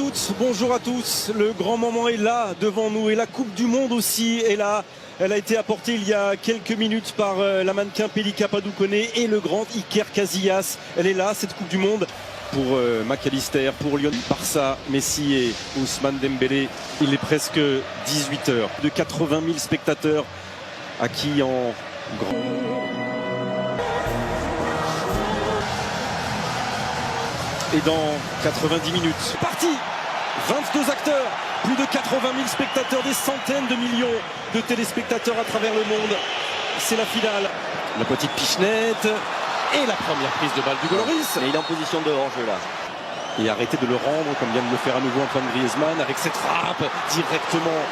toutes, bonjour à tous. Le grand moment est là devant nous et la Coupe du Monde aussi est là. Elle a été apportée il y a quelques minutes par la mannequin Pelika Padoukoné et le grand Iker Casillas. Elle est là, cette Coupe du Monde. Pour McAllister, pour Lyon, Barça, Messi et Ousmane Dembélé. Il est presque 18h. De 80 000 spectateurs acquis en grand. Et dans 90 minutes, parti 22 acteurs, plus de 80 000 spectateurs, des centaines de millions de téléspectateurs à travers le monde. C'est la finale. La petite pichenette et la première prise de balle du Lloris. Et il est en position de hors-jeu là. Et arrêtez de le rendre comme vient de le faire à nouveau Antoine Griezmann avec cette frappe directement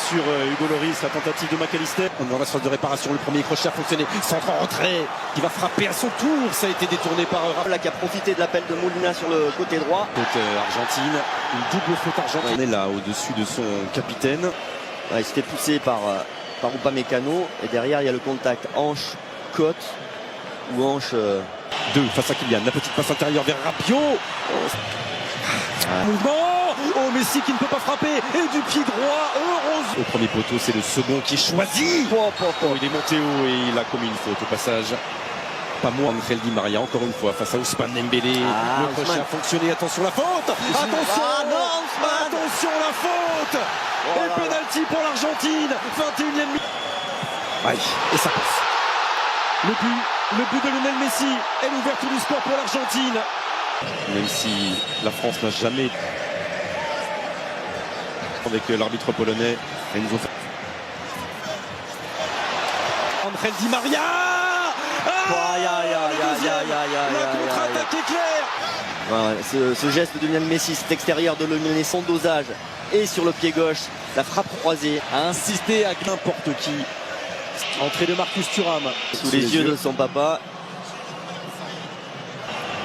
sur Hugo Lloris, la tentative de McAllister. On est dans la phase de réparation, le premier crochet a fonctionné, centre en retrait, qui va frapper à son tour, ça a été détourné par Là qui a profité de l'appel de Molina sur le côté droit. Faute argentine, une double faute argentine. On est là au-dessus de son capitaine. Ouais, il s'était poussé par Upamecano et derrière il y a le contact hanche-côte ou hanche... 2 face à Kylian, la petite passe intérieure vers Rabiot. Mouvement. Oh, Messi qui ne peut pas frapper et du pied droit, heureuse. Au premier poteau, c'est le second qui est choisi. Il est monté haut et il a commis une faute au passage. Pas moins Angel Di Maria, encore une fois, face à Ousmane Dembélé. Le crochet a fonctionné, attention la faute. Attention la faute. Et penalty pour l'Argentine, 21e minute. Aïe, et ça passe. Le but de Lionel Messi est l'ouverture du score pour l'Argentine. Même si la France n'a jamais... Avec l'arbitre polonais Enzo. Angel Di Maria. La contre-attaque est claire. Ce geste de Lionel Messi, cet extérieur de Lionel Messi, son dosage et sur le pied gauche, la frappe croisée. A insisté à n'importe qui. Entrée de Marcus Thuram. Sous les yeux de son papa.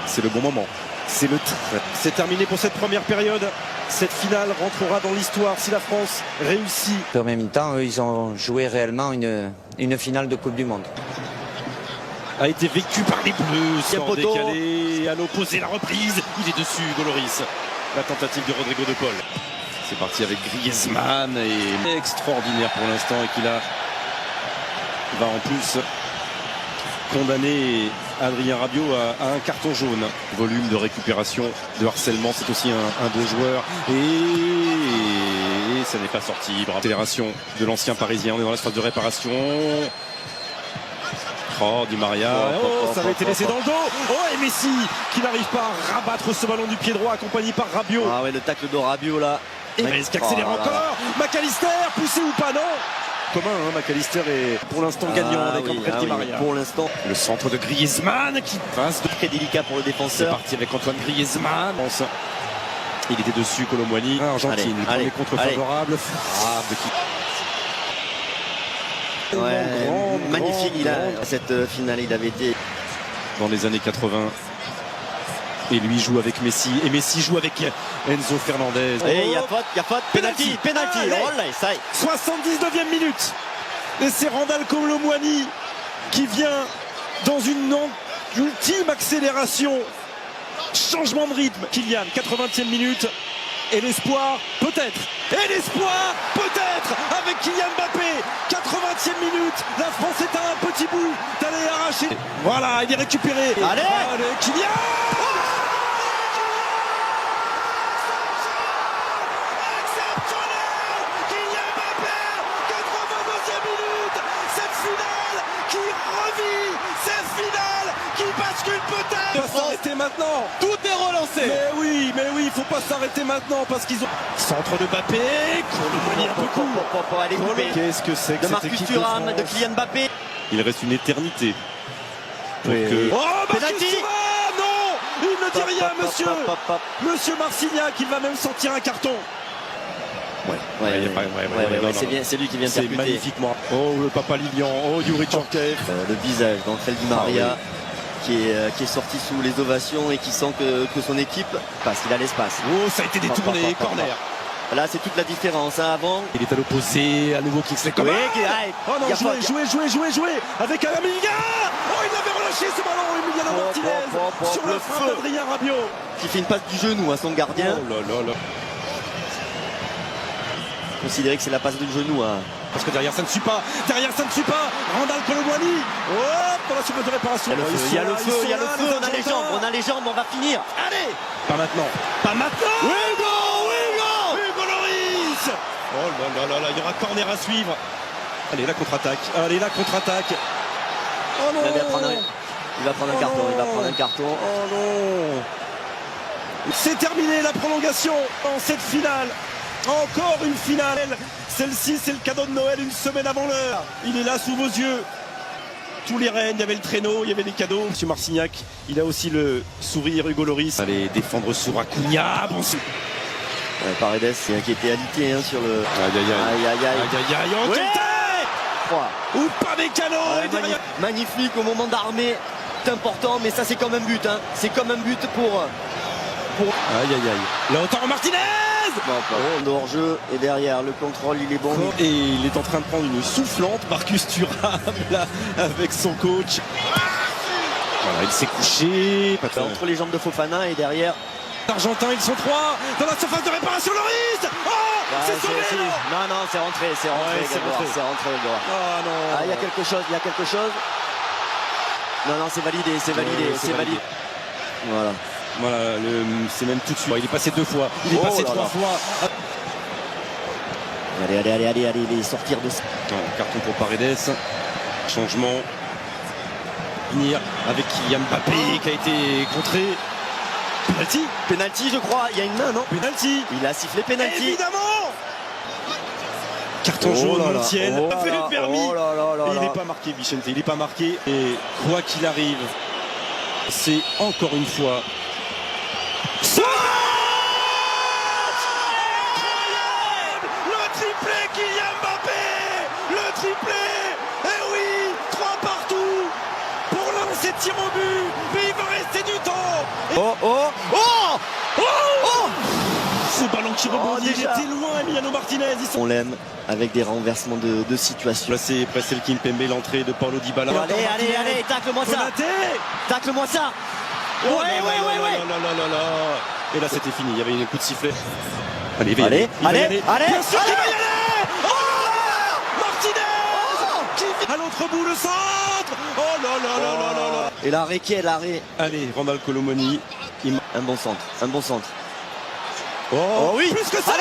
C'est le bon moment. C'est terminé pour cette première période. Cette finale rentrera dans l'histoire si la France réussit. En même temps, eux, ils ont joué réellement une finale de Coupe du Monde. A été vécu par les Bleus, sort décalé, à l'opposé la reprise, il est dessus, Hugo Lloris. La tentative de Rodrigo de Paul. C'est parti avec Griezmann et extraordinaire pour l'instant et qu'il va en plus condamner Adrien Rabiot à un carton jaune. Volume de récupération, de harcèlement, c'est aussi un bon joueur. Et ça n'est pas sorti. Bravo. Accélération de l'ancien Parisien, on est dans la phase de réparation. Oh, Di Maria. Ça avait été laissé dans le dos. Oh, et Messi qui n'arrive pas à rabattre ce ballon du pied droit accompagné par Rabiot. Ah ouais, le tacle de Rabiot là. Et qui accélère encore. McAllister, poussé ou pas, non. Commun, McAllister est pour l'instant gagnant avec Di Maria. Pour l'instant. Le centre de Griezmann qui passe très délicat pour le défenseur. C'est parti avec Antoine Griezmann. Il était dessus, Colomboigny. Argentine, le premier contre favorable. Magnifique, cette finale, il avait été dans les années 80. Et lui joue avec Messi. Et Messi joue avec Enzo Fernandez. Et il y a faute, penalty. 79e minute. Et c'est Randal Colomboigny qui vient dans une ultime accélération. Changement de rythme. Kylian, 80e minute. Et l'espoir, peut-être. Avec Kylian Mbappé. 80e minute. La France est à un petit bout d'aller arracher. Voilà, il est récupéré. Allez Kylian. Pas s'arrêter maintenant. Tout est relancé. Mais oui, il faut pas s'arrêter maintenant parce qu'ils ont centre de Mbappé, Colomboigny un peu court. Qu'est-ce que c'est que de Marcus Thuram, de Kylian Mbappé. Il reste une éternité. Oh, Marcus Thuram, non, il ne dit rien, monsieur. Monsieur Marcignac, il va même sortir un carton. C'est lui qui vient percuter. Magnifiquement. Oh, le papa Lilian. Oh, Yuri Tchorkaeff. Le visage d'Angel Di Maria. Qui est sorti sous les ovations et qui sent que son équipe passe, il a l'espace. Oh, ça a été détourné, corner. Là, c'est toute la différence. Avant, il est à l'opposé, à nouveau Kingsley Coman. Oh non, jouer avec Amiga. Oh, il avait relâché ce ballon, Emiliano Martinez sur le frappe d'Adrien Rabiot. Qui fait une passe du genou à son gardien. Oh là là là. considérer que c'est la passe de genou. Hein. Parce que derrière ça ne suit pas. Derrière ça ne suit pas. Randal Colomwani. Hop, dans la surface de réparation. Il y a le feu, il y a le feu. On a les jambes, on va finir. Allez. Pas maintenant. Pas maintenant. Hugo Lloris. Oh là là là là, il y aura corner à suivre. Allez, la contre-attaque. Oh non. Il va prendre un carton. Oh non. C'est terminé la prolongation dans cette finale. Encore une finale. Celle-ci, c'est le cadeau de Noël une semaine avant l'heure. Il est là sous vos yeux. Tous les rênes, il y avait le traîneau, il y avait les cadeaux. Monsieur Marcignac, il a aussi le sourire, Hugo Lloris. Allez défendre sur Acuna. Bon, Paredes qui était alité hein, sur le. Aïe. Ou pas Mécano. Magnifique au moment d'armer. C'est important, mais ça c'est comme un but. Hein. C'est comme un but pour. Lautaro Martinez. De hors-jeu et derrière le contrôle il est bon. Et il est en train de prendre une soufflante, Marcus Thuram là avec son coach. Voilà, il s'est couché. Entre les jambes de Fofana et derrière. Argentin, ils sont trois dans la surface de réparation. Lloris. Oh, c'est sauvé. Non, c'est rentré. C'est rentré. Ah non. Ah, il y a quelque chose. Non, c'est validé. Voilà, c'est même tout de suite. Il est passé 2 fois. Il est passé 3 fois. Allez, sortir de ça. Carton pour Paredes. Changement. Finir avec Kylian Mbappé qui a été contré. Penalty, je crois. Il y a une main, non? Penalty. Il a sifflé penalty. Évidemment. Carton jaune, Montiel. Il a fait le permis. Il n'est pas marqué, Vicente. Il n'est pas marqué. Et quoi qu'il arrive, c'est encore une fois. Le triplé Kylian Mbappé. Le triplé. Eh oui, 3 partout pour lancer tir au but. Mais il va rester du temps. Ce ballon qui rebondit, il était loin, Emiliano Martinez. On l'aime avec des renversements de situation. Là c'est Prestel Kimpembe, l'entrée de Paulo Dybala. Allez, tacle-moi ça. Ouais. Et là c'était fini, il y avait un coup de sifflet. Allez. Bien sûr qu'il va y aller. Martinez à l'autre bout, le centre. Oh là. Et l'arrêt Allez, Randal Colomwani. Un bon centre. Oh oui. Plus que ça.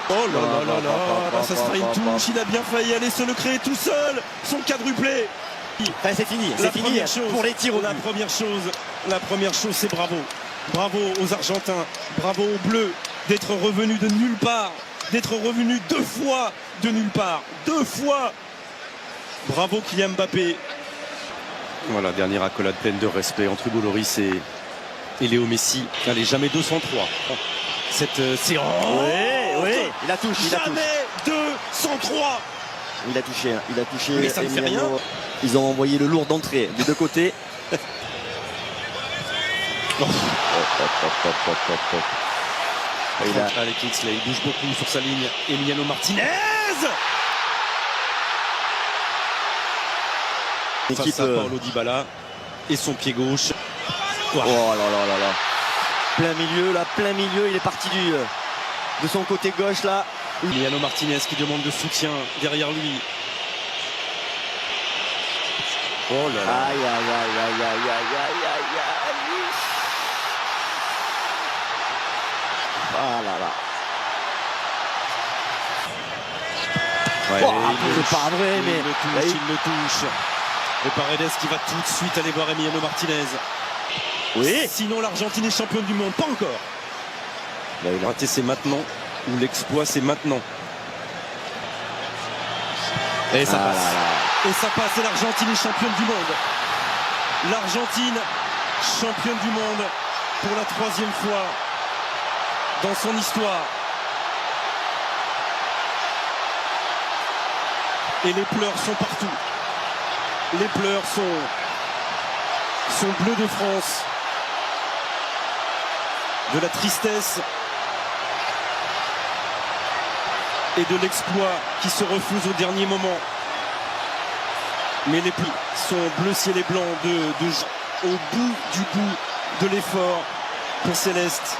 Oh là. Ça sera une touche. Il a bien failli aller se le créer tout seul. Son quadruplé. Enfin, c'est fini pour les tirs au but. La première chose, c'est bravo. Bravo aux Argentins. Bravo aux Bleus d'être revenus de nulle part. D'être revenus 2 fois de nulle part. 2 fois. Bravo Kylian Mbappé. Voilà, dernière accolade pleine de respect entre Hugo Lloris et Léo Messi. Allez, jamais 203. Cette séance. Oui, il a touché. Jamais 203. Il a touché. Mais ça ne fait rien. Ils ont envoyé le lourd d'entrée des 2 côtés. Alex Kingsley, il bouge beaucoup sur sa ligne. Emiliano Martinez. Face à Paulo Dybala et son pied gauche. Oh là. Plein milieu, il est parti de son côté gauche là. Emiliano Martinez qui demande de soutien derrière lui. Oh là là. Aïe. Ah là. C'est pas vrai, mais il le touche. Et Paredes qui va tout de suite aller voir Emiliano Martinez. Oui. Sinon l'Argentine est championne du monde, pas encore. Le raté c'est maintenant, ou l'exploit c'est maintenant. Et ça passe. Et ça passe, et l'Argentine est championne du monde. L'Argentine, championne du monde pour la 3e fois dans son histoire. Et les pleurs sont partout. Les pleurs sont bleus de France. De la tristesse et de l'exploit qui se refuse au dernier moment. Mais les plis sont bleu ciel et blanc au bout de l'effort pour Céleste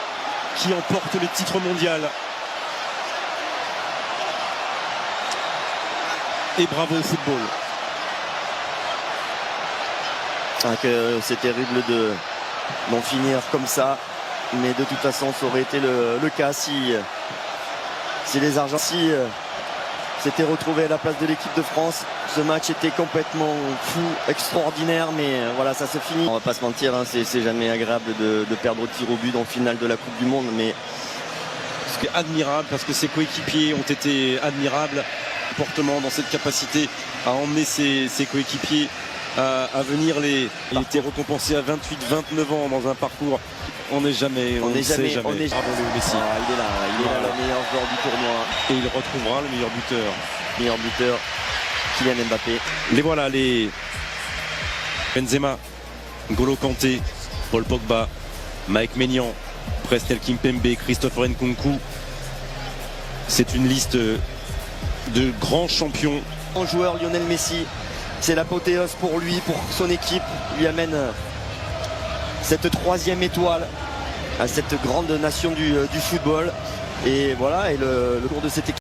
qui emporte le titre mondial. Et bravo au football. C'est terrible d'en finir comme ça, mais de toute façon ça aurait été le cas si les Argentins s'étaient retrouvés à la place de l'équipe de France. Ce match était complètement fou, extraordinaire, mais voilà, ça se finit. On va pas se mentir, hein, c'est jamais agréable de perdre au tir au but en finale de la Coupe du Monde, mais C'est admirable parce que ses coéquipiers ont été admirables comportement dans cette capacité à emmener ses coéquipiers à venir il était récompensé à 28-29 ans dans un parcours. On n'est jamais. Bravo Léo Messi. Il est là, le meilleur joueur du tournoi. Et il retrouvera le meilleur buteur. Meilleur buteur, Kylian Mbappé. Les voilà, les Benzema, N'Golo Kanté, Paul Pogba, Mike Maignan, Presnel Kimpembe, Christopher Nkunku. C'est une liste de grands champions. Grand joueur Lionel Messi, c'est l'apothéose pour lui, pour son équipe. Il lui amène cette 3e étoile à cette grande nation du football. Et voilà, et le cours de cette équipe.